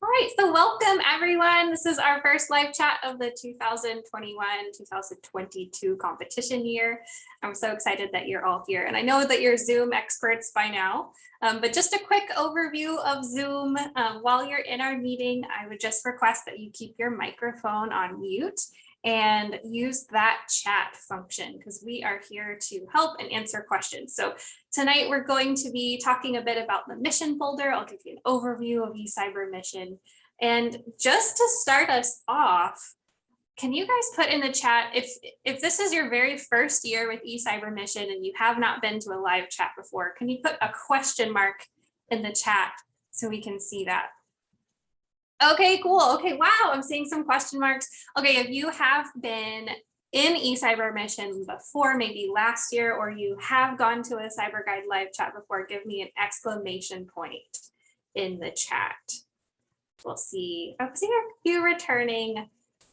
All right, so welcome everyone. This is our first live chat of the 2021-2022 competition year. I'm so excited that you're all here. And I know that you're Zoom experts by now, but just a quick overview of Zoom. While you're in our meeting, I would just request that you keep your microphone on mute and use that chat function because we are here to help and answer questions. So tonight we're going to be talking a bit about the mission folder. I'll give you an overview of ECybermission. And just to start us off, can you guys put in the chat, if this is your very first year with ECybermission and you have not been to a live chat before, can you put a question mark in the chat so we can see that? Okay, cool. Okay, wow, I'm seeing some question marks. Okay, if you have been in ECybermission before, maybe last year, or you have gone to a CyberGuide live chat before, give me an exclamation point in the chat. We'll see. I'm seeing a few returning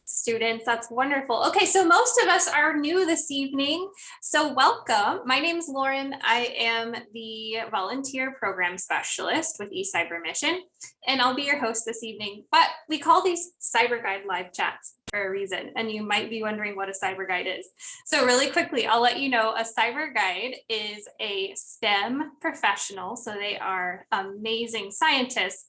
students. That's wonderful. Okay, so most of us are new this evening. So welcome. My name is Lauren. I am the volunteer program specialist with ECybermission, and I'll be your host this evening. But we call these CyberGuide live chats for a reason, and you might be wondering what a CyberGuide is. So really quickly, I'll let you know a CyberGuide is a STEM professional. So they are amazing scientists.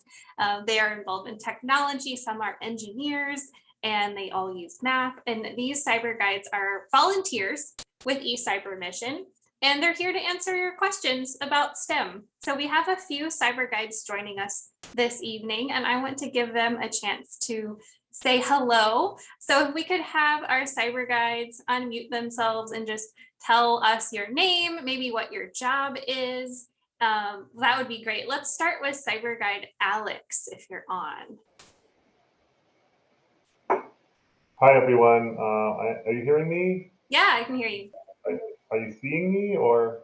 They are involved in technology. Some are engineers, and they all use math. And these cyber guides are volunteers with ECybermission, and they're here to answer your questions about STEM. So we have a few cyber guides joining us this evening, and I want to give them a chance to say hello. So if we could have our cyber guides unmute themselves and just tell us your name, maybe what your job is, that would be great. Let's start with cyber guide Alex, if you're on. Hi, everyone. Are you hearing me? Yeah, I can hear you. Are you seeing me or?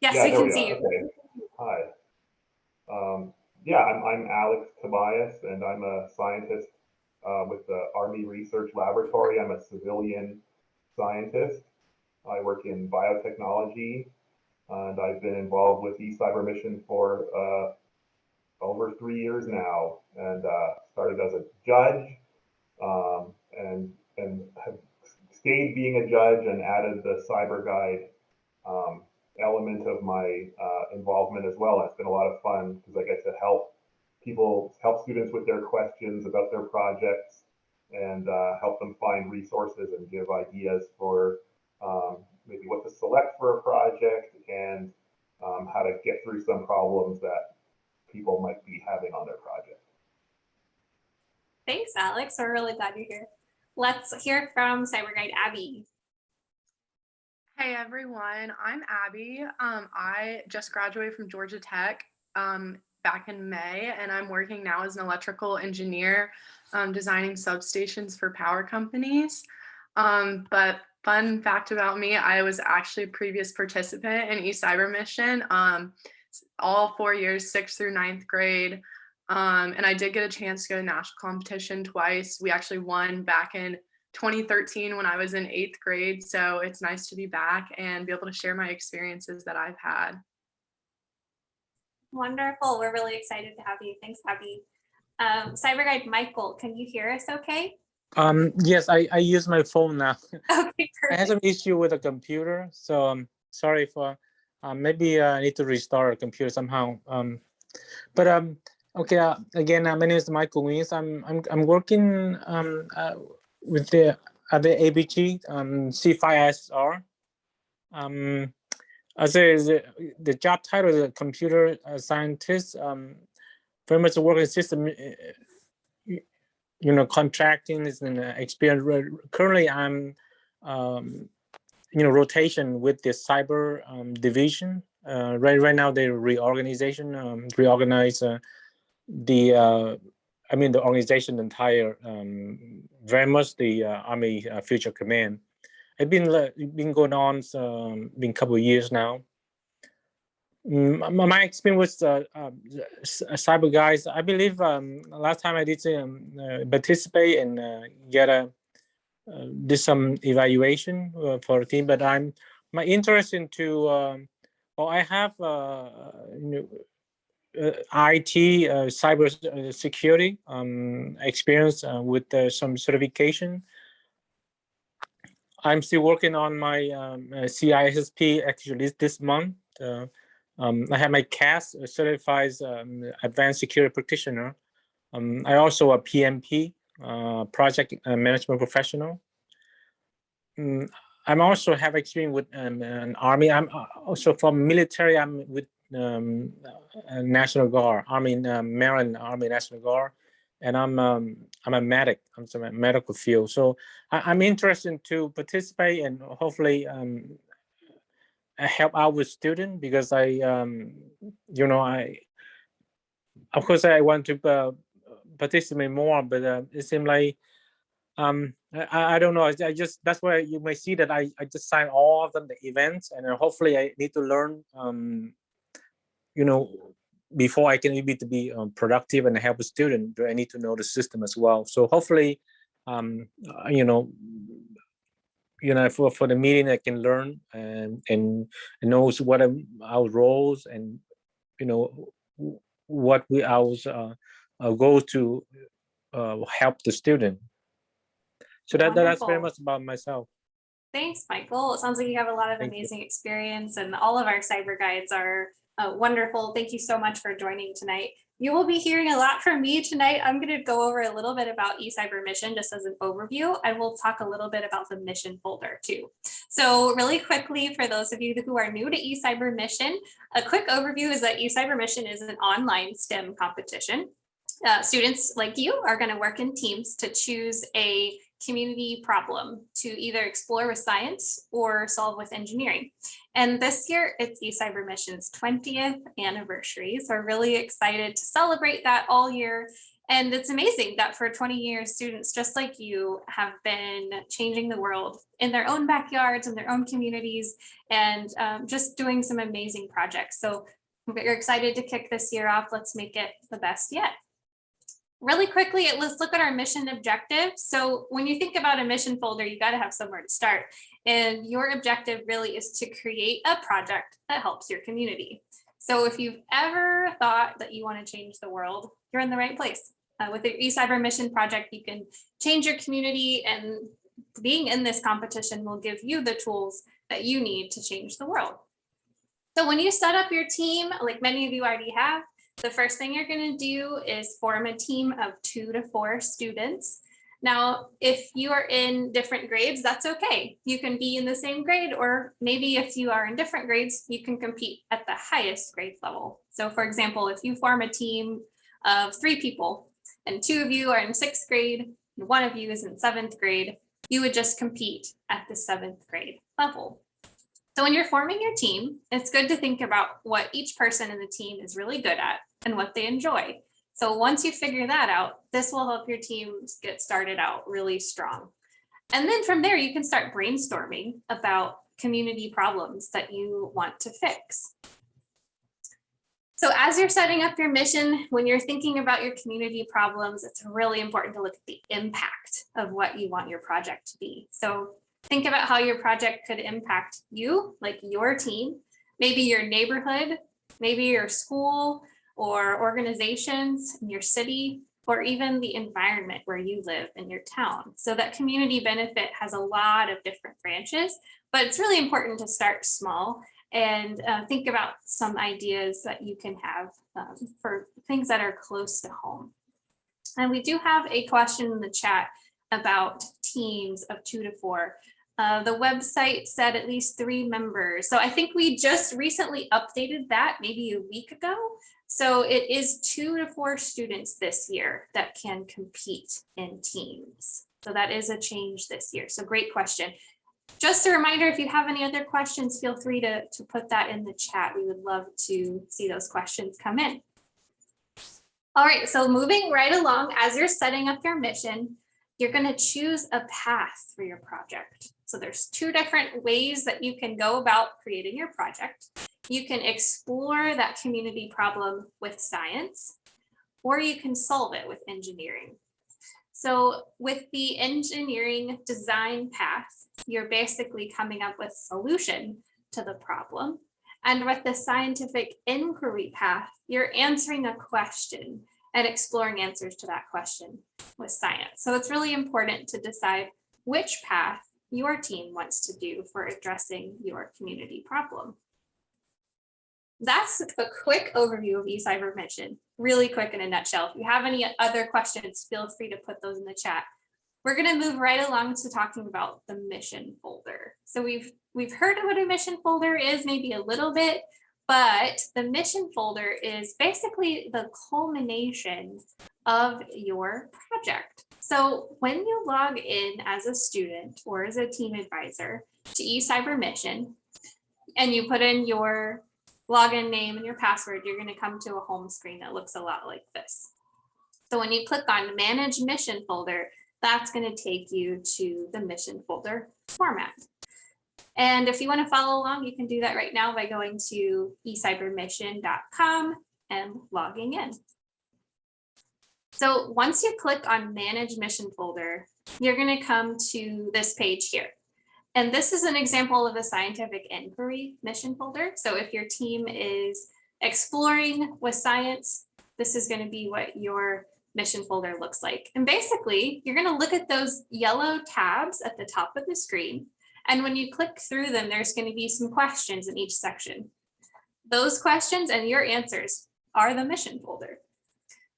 Yes, yeah, we there can we see are. you. Okay. Hi. Yeah, I'm Alex Tobias, and I'm a scientist with the Army Research Laboratory. I'm a civilian scientist. I work in biotechnology, and I've been involved with ECybermission for over 3 years now, and started as a judge. And have stayed being a judge and added the cyber guide element of my involvement as well. It's been a lot of fun because, like I said, help students with their questions about their projects and help them find resources and give ideas for maybe what to select for a project and how to get through some problems that people might be having on their project. Thanks, Alex. We're really glad you're here. Let's hear from cyber guide Abby. Hey everyone, I'm Abby. I just graduated from Georgia Tech back in May, and I'm working now as an electrical engineer designing substations for power companies. But fun fact about me, I was actually a previous participant in ECybermission all 4 years, 6th through 9th grade. And I did get a chance to go to national competition twice. We actually won back in 2013 when I was in 8th grade. So it's nice to be back and be able to share my experiences that I've had. Wonderful. We're really excited to have you. Thanks, Abby. Cyber guide Michael, can you hear us okay? Yes, I use my phone now. Okay, perfect. I had some issue with the computer, so I'm sorry for maybe I need to restart the computer somehow. Okay, again, my name is Michael Wins. I'm working with the ABG C5SR. As the job title is a computer scientist. Very much work in system, contracting is an experience. Currently, I'm rotation with the cyber division. Right now, they reorganize the organization entire, very much the Army Future Command. It's been going on been a couple of years now. My experience with cyber guys, I believe last time I did participate and did some evaluation for the team, but my interest into I have IT, cyber security experience with some certification. I'm still working on my CISSP actually this month. I have my CAS, certified advanced security practitioner. I also a PMP, project management professional. I'm also have experience with an army. I'm also from military. I'm with National Guard, Army, Maryland Army National Guard, and I'm a medic. I'm in a medical field, so I'm interested to participate and hopefully help out with students because I of course I want to participate more, but it seems like I don't know. I just that's why you may see that I just sign all of them, the events, and hopefully I need to learn before I can be productive and help a student. I need to know the system as well. So hopefully for the meeting I can learn and knows what our roles and what our goals to help the student. So that's very Wonderful. much about myself. Thanks, Michael. It sounds like you have a lot of Thank you. amazing experience, and all of our cyber guides are wonderful. Thank you so much for joining tonight. You will be hearing a lot from me tonight. I'm going to go over a little bit about ECybermission just as an overview. I will talk a little bit about the mission folder too. So really quickly, for those of you who are new to ECybermission, a quick overview is that ECybermission is an online STEM competition. Students like you are going to work in teams to choose a community problem to either explore with science or solve with engineering. And this year it's ECybermission's 20th anniversary. So we're really excited to celebrate that all year. And it's amazing that for 20 years, students just like you have been changing the world in their own backyards, in their own communities, and just doing some amazing projects. So we're excited to kick this year off. Let's make it the best yet. Really quickly, let's look at our mission objective. So when you think about a mission folder, you got to have somewhere to start. And your objective really is to create a project that helps your community. So if you've ever thought that you want to change the world, you're in the right place. With the ECybermission project, you can change your community, and being in this competition will give you the tools that you need to change the world. So when you set up your team, like many of you already have, the first thing you're going to do is form a team of 2 to 4 students. Now, if you are in different grades, that's okay. You can be in the same grade, or maybe if you are in different grades, you can compete at the highest grade level. So for example, if you form a team of 3 people and 2 of you are in 6th grade and 1 of you is in 7th grade, you would just compete at the 7th grade level. So when you're forming your team, it's good to think about what each person in the team is really good at and what they enjoy. So once you figure that out, this will help your teams get started out really strong. And then from there, you can start brainstorming about community problems that you want to fix. So as you're setting up your mission, when you're thinking about your community problems, it's really important to look at the impact of what you want your project to be. So think about how your project could impact you, like your team, maybe your neighborhood, maybe your school, or organizations in your city, or even the environment where you live in your town. So that community benefit has a lot of different branches, but it's really important to start small and think about some ideas that you can have for things that are close to home. And we do have a question in the chat about teams of 2 to 4. The website said at least 3 members. So I think we just recently updated that maybe a week ago. So it is 2 to 4 students this year that can compete in teams. So that is a change this year. So great question. Just a reminder, if you have any other questions, feel free to put that in the chat. We would love to see those questions come in. All right, so moving right along, as you're setting up your mission, you're going to choose a path for your project. So there's 2 different ways that you can go about creating your project. You can explore that community problem with science, or you can solve it with engineering. So with the engineering design path, you're basically coming up with a solution to the problem. And with the scientific inquiry path, you're answering a question and exploring answers to that question with science. So it's really important to decide which path your team wants to do for addressing your community problem. That's a quick overview of ECybermission, really quick in a nutshell. If you have any other questions, feel free to put those in the chat. We're going to move right along to talking about the mission folder. So we've heard of what a mission folder is, maybe a little bit, but the mission folder is basically the culmination of your project. So when you log in as a student or as a team advisor to ECybermission, and you put in your login name and your password, you're going to come to a home screen that looks a lot like this. So when you click on Manage Mission Folder, that's going to take you to the mission folder format. And if you want to follow along, you can do that right now by going to ecybermission.com and logging in. So once you click on Manage Mission Folder, you're going to come to this page here. And this is an example of a scientific inquiry mission folder. So if your team is exploring with science, this is going to be what your mission folder looks like. And basically, you're going to look at those yellow tabs at the top of the screen. And when you click through them, there's going to be some questions in each section. Those questions and your answers are the mission folder.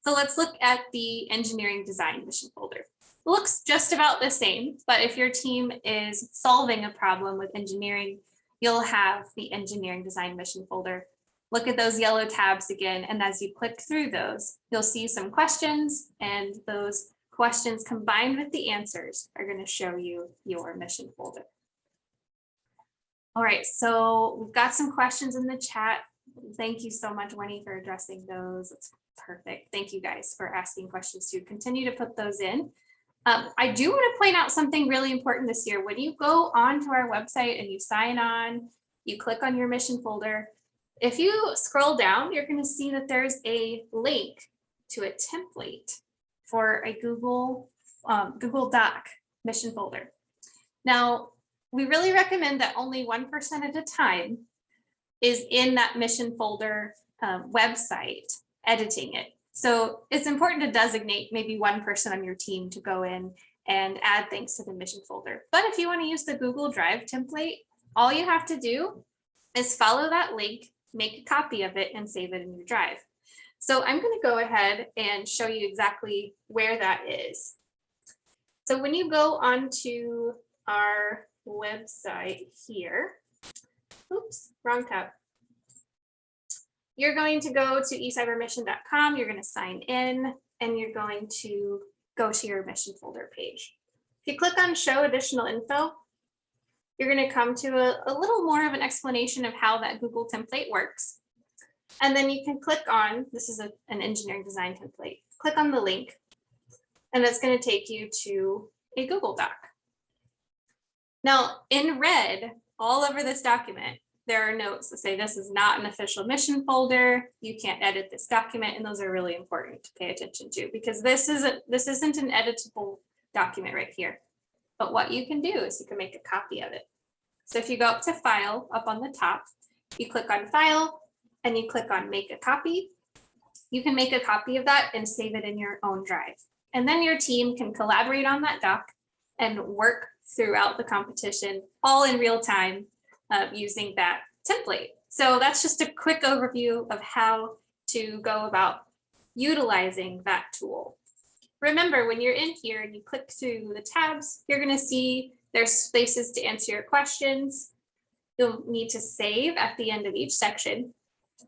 So let's look at the engineering design mission folder. It looks just about the same, but if your team is solving a problem with engineering, you'll have the engineering design mission folder. Look at those yellow tabs again, and as you click through those, you'll see some questions, and those questions combined with the answers are going to show you your mission folder. All right, so we've got some questions in the chat. Thank you so much, Winnie, for addressing those. It's perfect. Thank you guys for asking questions too. Continue to put those in. I do want to point out something really important this year. When you go onto our website and you sign on, you click on your mission folder. If you scroll down, you're going to see that there's a link to a template for a Google Doc mission folder. Now, we really recommend that only 1% at a time is in that mission folder website editing it. So it's important to designate maybe one person on your team to go in and add things to the mission folder. But if you want to use the Google Drive template, all you have to do is follow that link, make a copy of it, and save it in your drive. So I'm going to go ahead and show you exactly where that is. So when you go onto our website here, oops, wrong tab. You're going to go to eCybermission.com, you're going to sign in, and you're going to go to your mission folder page. If you click on Show Additional Info, you're going to come to a little more of an explanation of how that Google template works. And then you can click on, this is an engineering design template, click on the link, and it's going to take you to a Google Doc. Now, in red, all over this document, there are notes that say this is not an official mission folder. You can't edit this document, and those are really important to pay attention to because this isn't an editable document right here. But what you can do is you can make a copy of it. So if you go up to File up on the top, you click on File and you click on Make a Copy. You can make a copy of that and save it in your own drive. And then your team can collaborate on that doc and work throughout the competition all in real time using that template. So that's just a quick overview of how to go about utilizing that tool. Remember, when you're in here and you click through the tabs, you're going to see there's spaces to answer your questions. You'll need to save at the end of each section.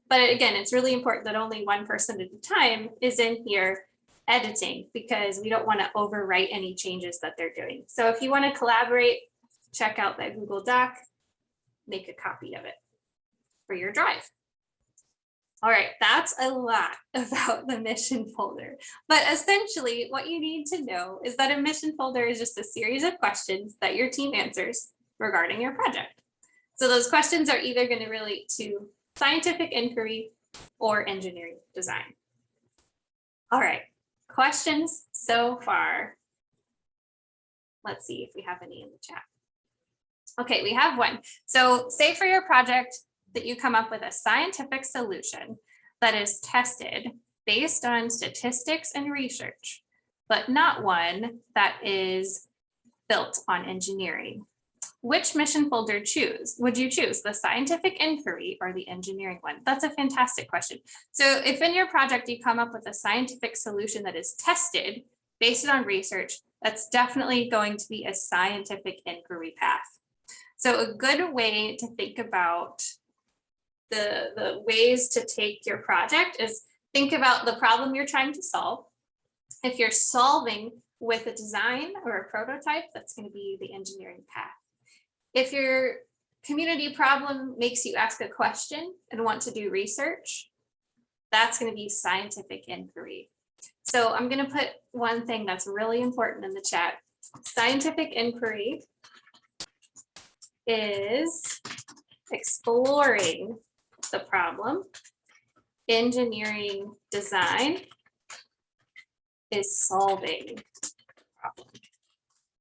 But again, it's really important that only one person at a time is in here editing because we don't want to overwrite any changes that they're doing. So if you want to collaborate, check out that Google Doc, make a copy of it for your drive. All right, that's a lot about the mission folder. But essentially, what you need to know is that a mission folder is just a series of questions that your team answers regarding your project. So those questions are either going to relate to scientific inquiry or engineering design. All right, questions so far? Let's see if we have any in the chat. Okay, we have one. So say for your project, that you come up with a scientific solution that is tested based on statistics and research, but not one that is built on engineering. Which mission folder would you choose, the scientific inquiry or the engineering one? That's a fantastic question. So if in your project you come up with a scientific solution that is tested based on research, that's definitely going to be a scientific inquiry path. So a good way to think about the ways to take your project is think about the problem you're trying to solve. If you're solving with a design or a prototype, that's going to be the engineering path. If your community problem makes you ask a question and want to do research, that's going to be scientific inquiry. So I'm going to put one thing that's really important in the chat. Scientific inquiry is exploring the problem. Engineering design is solving the problem.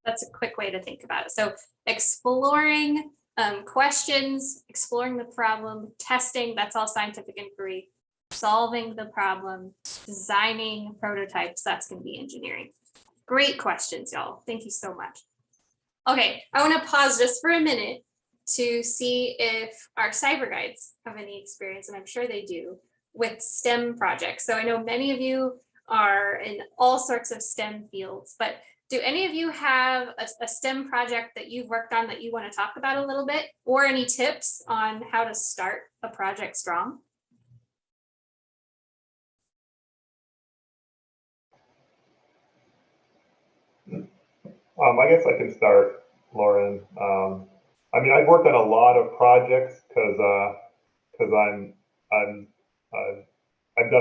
That's a quick way to think about it. So exploring questions, exploring the problem, testing, that's all scientific inquiry. Solving the problem, designing prototypes, that's going to be engineering. Great questions, y'all. Thank you so much. Okay, I want to pause just for a minute to see if our cyber guides have any experience, and I'm sure they do, with STEM projects. So I know many of you are in all sorts of STEM fields, but do any of you have a STEM project that you've worked on that you want to talk about a little bit, or any tips on how to start a project strong? I guess I can start, Lauren. I mean, I've worked on a lot of projects because I've done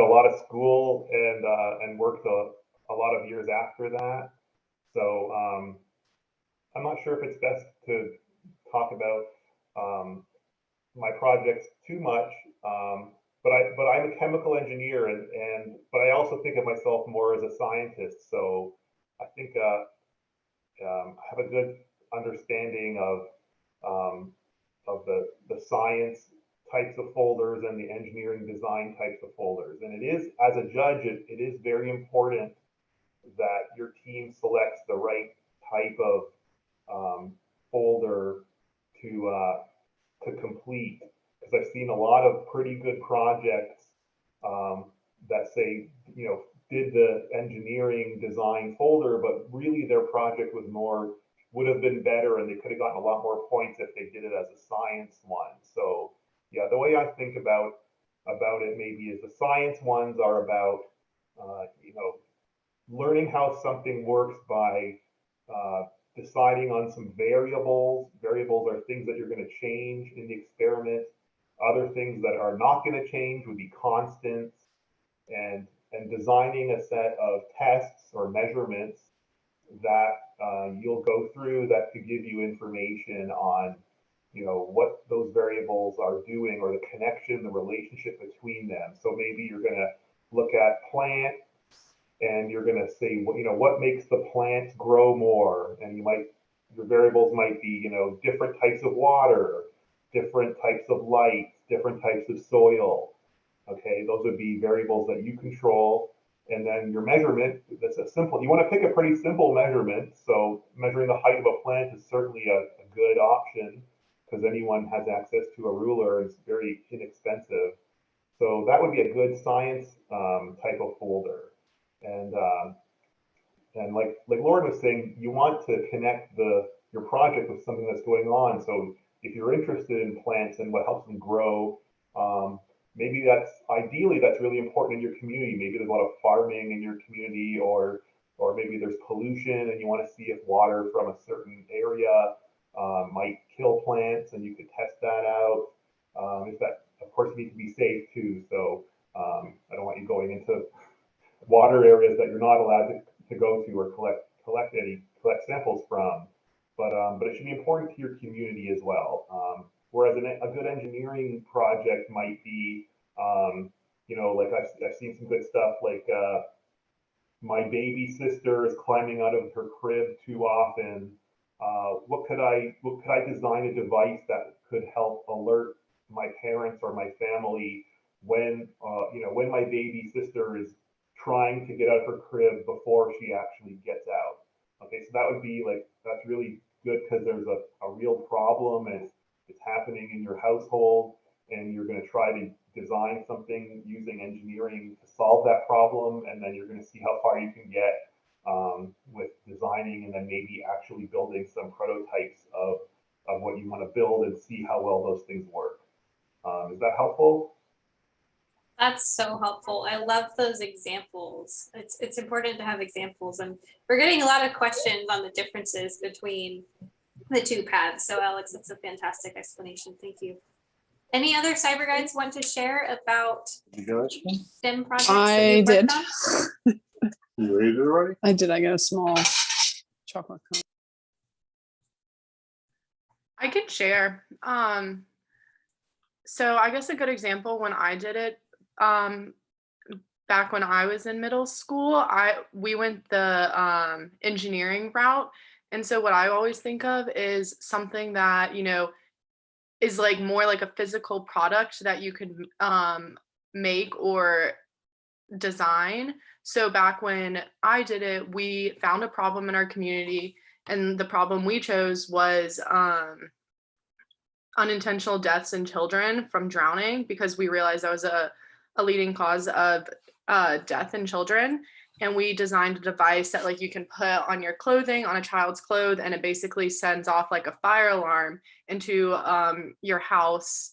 a lot of school and worked a lot of years after that. So I'm not sure if it's best to talk about my projects too much. But I'm a chemical engineer, but I also think of myself more as a scientist. So I think I have a good understanding of the science types of folders and the engineering design types of folders. And it is, as a judge, it is very important that your team selects the right type of folder to complete. Because I've seen a lot of pretty good projects that say, you know, did the engineering design folder, but really their project would have been better, and they could have gotten a lot more points if they did it as a science one. So yeah, the way I think about it maybe is the science ones are about you know, learning how something works by deciding on some variables. Variables are things that you're going to change in the experiment. Other things that are not going to change would be constants, and designing a set of tests or measurements that you'll go through that could give you information on, you know, what those variables are doing, or the connection, the relationship between them. So maybe you're going to look at plants, and you're going to say, you know, what makes the plant grow more? And your variables might be, you know, different types of water, different types of light, different types of soil. Okay, those would be variables that you control. And then your measurement, that's a simple, you want to pick a pretty simple measurement. So measuring the height of a plant is certainly a good option, because anyone has access to a ruler. It's very inexpensive. So that would be a good science type of folder. And like Lauren was saying, you want to connect your project with something that's going on. So if you're interested in plants and what helps them grow, maybe ideally that's really important in your community. Maybe there's a lot of farming in your community, or maybe there's pollution and you want to see if water from a certain area might kill plants, and you could test that out. If that, of course, you need to be safe too. So I don't want you going into water areas that you're not allowed to go to or collect samples from. But it should be important to your community as well. Whereas a good engineering project might be, you know, like I've seen some good stuff like my baby sister is climbing out of her crib too often. What could I design a device that could help alert my parents or my family when, when my baby sister is trying to get out of her crib before she actually gets out. Okay, so that would be like, that's really good because there's a real problem and it's happening in your household, and you're going to try to design something using engineering to solve that problem, and then you're going to see how far you can get with designing and then maybe actually building some prototypes of what you want to build and see how well those things work. Is that helpful? That's so helpful. I love those examples. It's important to have examples, and we're getting a lot of questions on the differences between the two paths. So Alex, that's a fantastic explanation. Thank you. Any other cyber guides want to share about STEM projects that I you've did. worked on? You read it already? I did. I got a small chocolate cone. I can share. So I guess a good example when I did it, back when I was in middle school, we went the engineering route. And so what I always think of is something that, is like more like a physical product that you could make or design. So back when I did it, we found a problem in our community, and the problem we chose was unintentional deaths in children from drowning, because we realized that was a leading cause of death in children. And we designed a device that like you can put on your clothing, on a child's clothes, and it basically sends off like a fire alarm into your house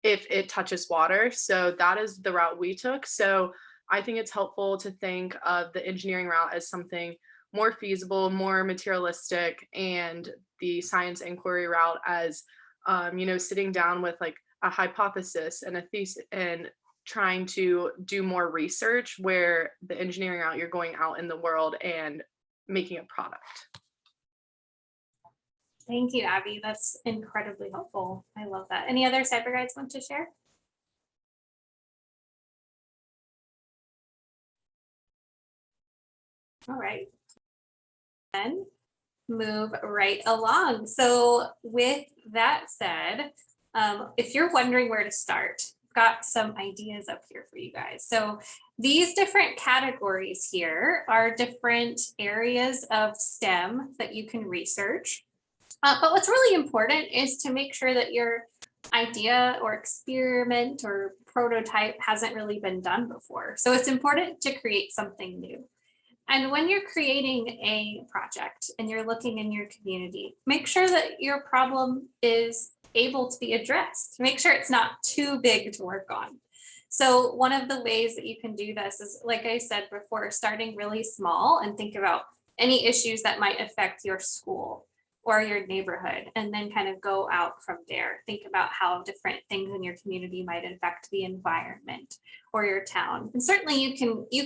if it touches water. So that is the route we took. So I think it's helpful to think of the engineering route as something more feasible, more materialistic, and the science inquiry route as sitting down with like a hypothesis and a thesis and trying to do more research, where the engineering route, you're going out in the world and making a product. Thank you, Abby. That's incredibly helpful. I love that. Any other cyber guides want to share? All right. Then move right along. So with that said, if you're wondering where to start, got some ideas up here for you guys. So these different categories here are different areas of STEM that you can research. But what's really important is to make sure that your idea or experiment or prototype hasn't really been done before. So it's important to create something new. And when you're creating a project and you're looking in your community, make sure that your problem is able to be addressed. Make sure it's not too big to work on. So one of the ways that you can do this is, like I said before, starting really small and think about any issues that might affect your school or your neighborhood, and then kind of go out from there. Think about how different things in your community might affect the environment or your town. And certainly you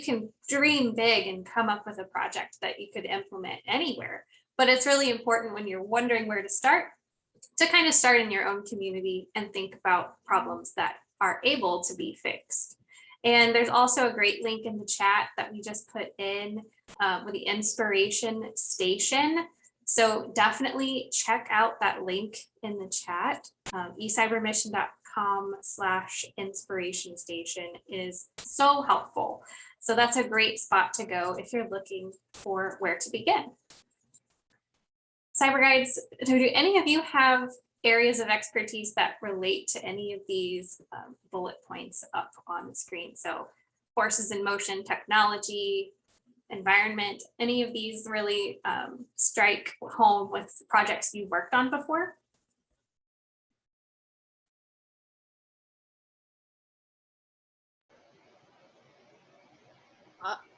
can dream big and come up with a project that you could implement anywhere. But it's really important when you're wondering where to start, to kind of start in your own community and think about problems that are able to be fixed. And there's also a great link in the chat that we just put in with the inspiration station. So definitely check out that link in the chat. eCybermission.com/inspiration station is so helpful. So that's a great spot to go if you're looking for where to begin. Cyber guides, do any of you have areas of expertise that relate to any of these bullet points up on the screen? So forces in motion, technology, environment, any of these really strike home with projects you've worked on before?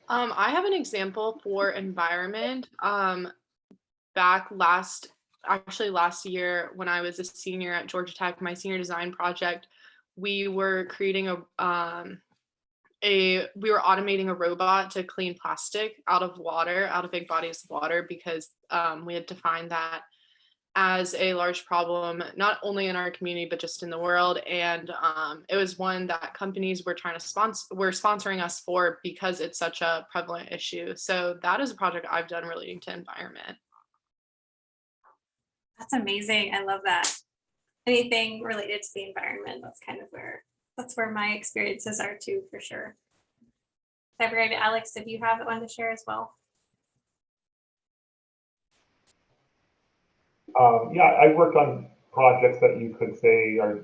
I have an example for environment. Last year when I was a senior at Georgia Tech, my senior design project, we were creating we were automating a robot to clean plastic out of big bodies of water, because we had defined that as a large problem, not only in our community, but just in the world. And it was one that companies were sponsoring us for, because it's such a prevalent issue. So that is a project I've done relating to environment. That's amazing. I love that. anything related to the environment. That's where my experiences are too, for sure. CyberGuide Alex, did you have one to share as well? Yeah, I worked on projects that you could say are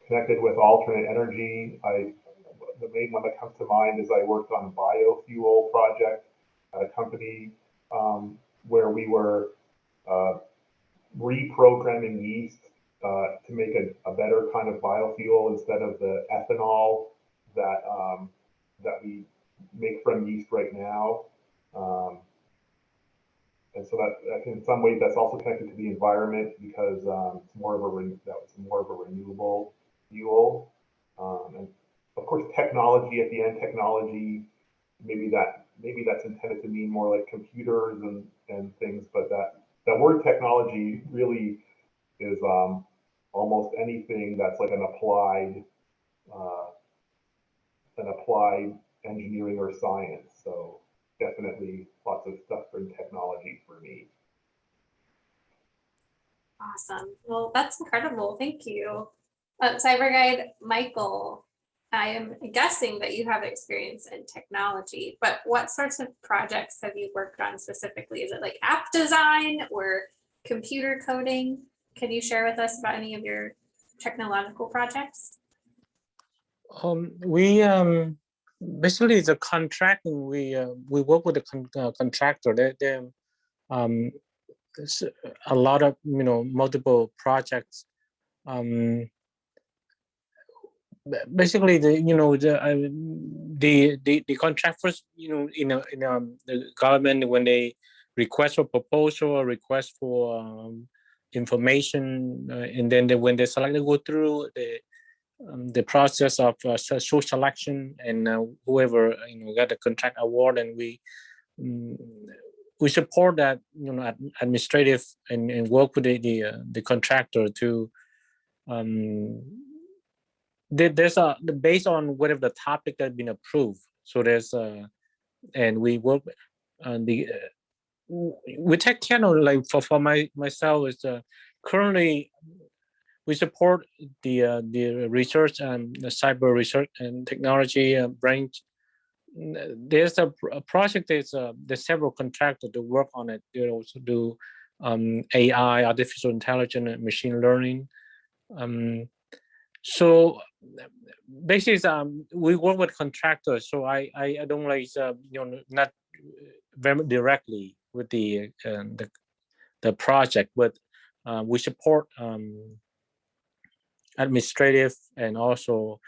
connected with alternate energy. The main one that comes to mind is I worked on a biofuel project at a company where we were reprogramming yeast to make a better kind of biofuel instead of the ethanol that that we make from yeast right now. And so that in some ways that's also connected to the environment because it's more of a renewable fuel. And of course, technology at the end, maybe that's intended to mean more like computers and things, but that word technology really is almost anything that's like an applied engineering or science. So definitely lots of stuff in technology for me. Awesome. Well, that's incredible. Thank you. CyberGuide Michael, I am guessing that you have experience in technology, but what sorts of projects have you worked on specifically? Is it like app design or computer coding? Can you share with us about any of your technological projects? We basically the contracting. We work with the contractor. There's a lot of multiple projects. Basically, the contractors, in the government, when they request for proposal or request for information, and then when they select, they go through the process of source selection, and whoever got the contract award, and we support that administrative and work with the contractor to there's based on whatever the topic that's been approved. So there's and we work on we take care of, like for myself is currently we support the research and the cyber research and technology branch. There's a project. There's several contractors to work on it. They also do AI, artificial intelligence, and machine learning. So basically, we work with contractors. So I don't like not very directly with the project, but we support administrative and also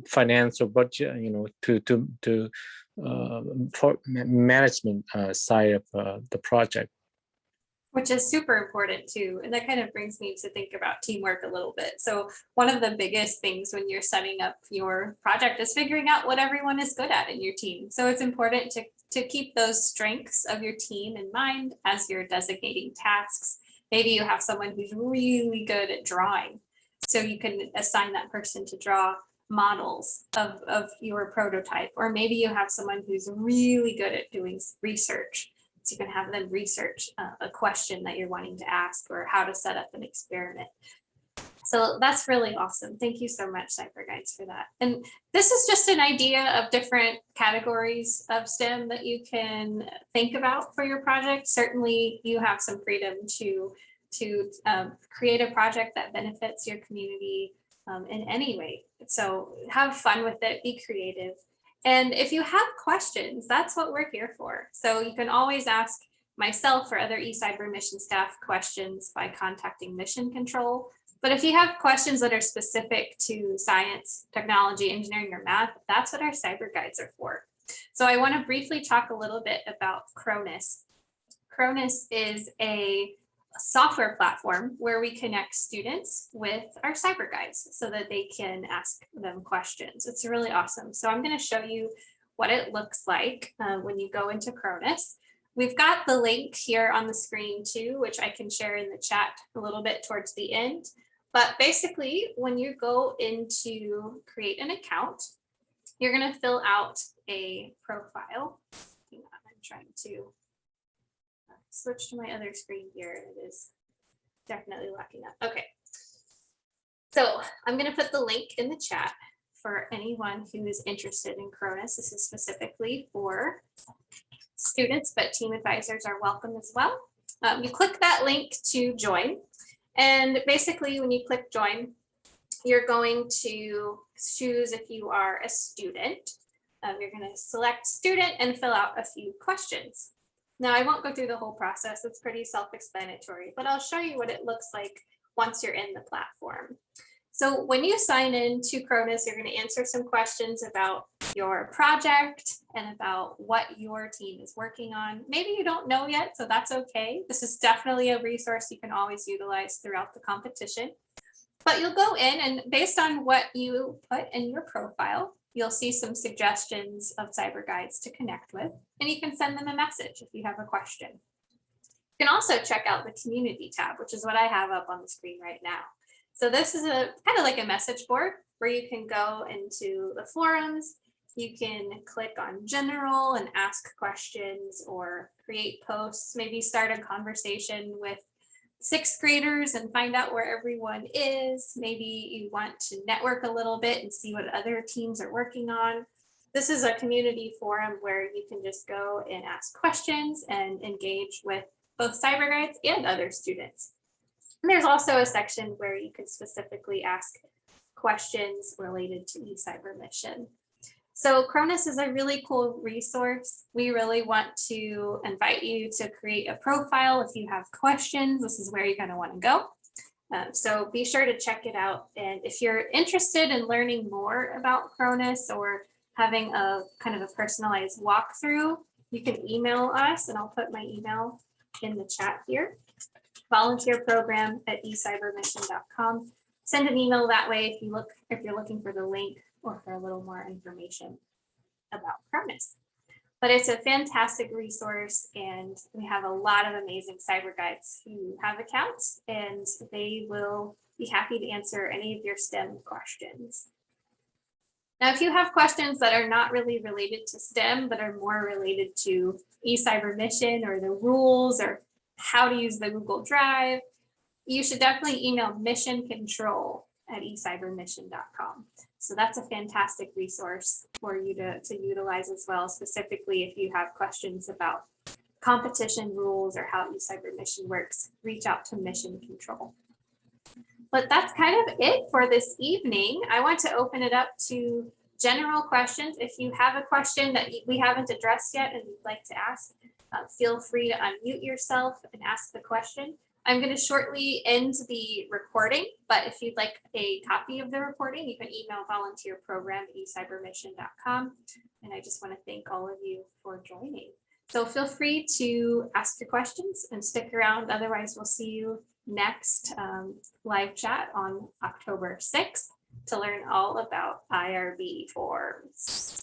financial budget, to for management side of the project. Which is super important too. And that kind of brings me to think about teamwork a little bit. So one of the biggest things when you're setting up your project is figuring out what everyone is good at in your team. So it's important to keep those strengths of your team in mind as you're designating tasks. Maybe you have someone who's really good at drawing. So you can assign that person to draw models of your prototype. Or maybe you have someone who's really good at doing research. So you can have them research a question that you're wanting to ask or how to set up an experiment. So that's really awesome. Thank you so much, CyberGuides, for that. And this is just an idea of different categories of STEM that you can think about for your project. Certainly, you have some freedom to create a project that benefits your community in any way. So have fun with it, be creative. And if you have questions, that's what we're here for. So you can always ask myself or other ECybermission staff questions by contacting Mission Control. But if you have questions that are specific to science, technology, engineering, or math, that's what our CyberGuides are for. So I want to briefly talk a little bit about Cronus. Cronus is a software platform where we connect students with our CyberGuides so that they can ask them questions. It's really awesome. So I'm going to show you what it looks like when you go into Cronus. We've got the link here on the screen too, which I can share in the chat a little bit towards the end. But basically, when you go into create an account, you're going to fill out a profile. Hang on, I'm trying to switch to my other screen here. It is definitely locking up. Okay, So I'm going to put the link in the chat for anyone who is interested in Cronus. This is specifically for students, but team advisors are welcome as well. You click that link to join. And basically when you click join, you're going to choose if you are a student. You're going to select student and fill out a few questions. Now, I won't go through the whole process. It's pretty self-explanatory, but I'll show you what it looks like once you're in the platform. So when you sign in to Cronus, you're going to answer some questions about your project and about what your team is working on. Maybe you don't know yet, so that's okay. This is definitely a resource you can always utilize throughout the competition. But you'll go in and based on what you put in your profile, you'll see some suggestions of cyber guides to connect with, and you can send them a message if you have a question. You can also check out the community tab, which is what I have up on the screen right now. So this is a kind of like a message board where you can go into the forums. You can click on general and ask questions or create posts, maybe start a conversation with sixth graders and find out where everyone is. Maybe you want to network a little bit and see what other teams are working on. This is a community forum where you can just go and ask questions and engage with both cyber guides and other students. And there's also a section where you could specifically ask questions related to ECybermission. So Cronus is a really cool resource. We really want to invite you to create a profile if you have questions. This is where you're going to want to go. So be sure to check it out. And if you're interested in learning more about Cronus or having a kind of a personalized walkthrough, you can email us, and I'll put my email in the chat here. volunteerprogram@ECybermission.com. Send an email that way if you're looking for the link or for a little more information about Cronus. But it's a fantastic resource, and we have a lot of amazing cyber guides who have accounts, and they will be happy to answer any of your STEM questions. Now, if you have questions that are not really related to STEM, but are more related to ECybermission or the rules or how to use the Google Drive, you should definitely email missioncontrol@ECybermission.com. So that's a fantastic resource for you to utilize as well, specifically if you have questions about competition rules or how ECybermission works, reach out to Mission Control. But that's kind of it for this evening. I want to open it up to general questions. If you have a question that we haven't addressed yet and you'd like to ask, feel free to unmute yourself and ask the question. I'm going to shortly end the recording, but if you'd like a copy of the recording, you can email volunteerprogram@ECybermission.com. And I just want to thank all of you for joining. So feel free to ask your questions and stick around. Otherwise, we'll see you next live chat on October 6th to learn all about IRB forms.